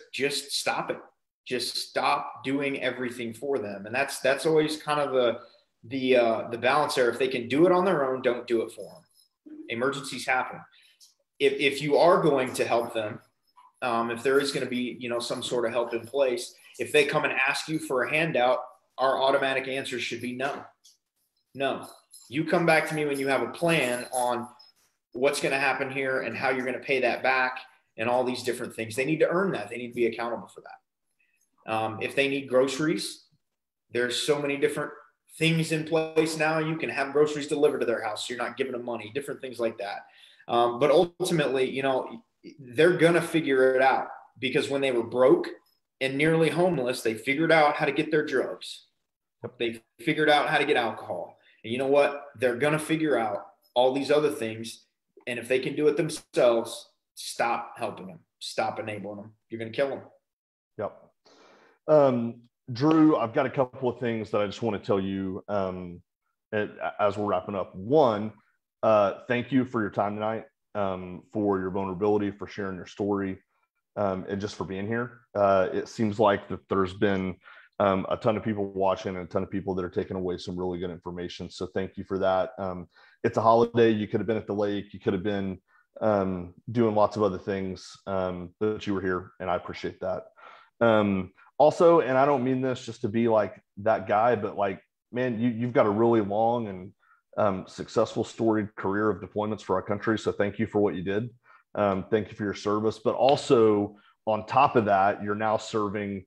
stop it. Just stop doing everything for them. And that's always kind of the balance there. If they can do it on their own, don't do it for them. Emergencies happen. If you are going to help them, if there is going to be, some sort of help in place, if they come and ask you for a handout, our automatic answer should be no. No. You come back to me when you have a plan on what's going to happen here and how you're going to pay that back and all these different things. They need to earn that. They need to be accountable for that. If they need groceries, there's so many different things in place now. You can have groceries delivered to their house, so you're not giving them money, different things like that. But ultimately, they're going to figure it out, because when they were broke and nearly homeless, they figured out how to get their drugs. They figured out how to get alcohol. And you know what? They're going to figure out all these other things. And if they can do it themselves, stop helping them, stop enabling them. You're going to kill them. Yep. Drew, I've got a couple of things that I just want to tell you as we're wrapping up. One, thank you for your time tonight, for your vulnerability, for sharing your story, and just for being here. It seems like that there's been a ton of people watching and a ton of people that are taking away some really good information. So thank you for that. It's a holiday. You could have been at the lake. You could have been doing lots of other things, but you were here, and I appreciate that. Also, and I don't mean this just to be like that guy, but like, man, you've got a really long and successful storied career of deployments for our country. So thank you for what you did. Thank you for your service. But also on top of that, you're now serving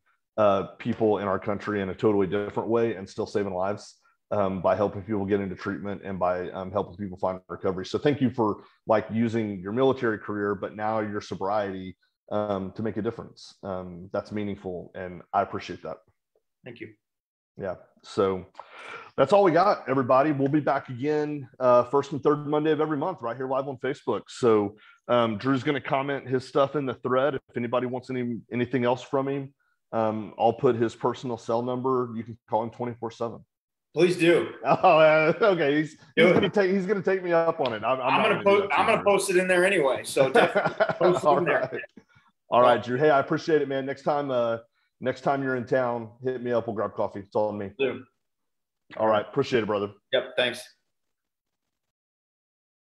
people in our country in a totally different way and still saving lives by helping people get into treatment and by helping people find recovery. So thank you for like using your military career, but now your sobriety to make a difference. That's meaningful, and I appreciate that. Thank you. Yeah. So that's all we got, everybody. We'll be back again first and third Monday of every month right here live on Facebook. So Drew's going to comment his stuff in the thread. If anybody wants anything else from him, I'll put his personal cell number. You can call him 24/7. Please do. Oh, okay. He's going to take me up on it. I'm going to post it in there anyway. So definitely post it in there. All right, Drew. Hey, I appreciate it, man. Next time you're in town, hit me up. We'll grab coffee. It's all on me. Do. All right. Appreciate it, brother. Yep. Thanks.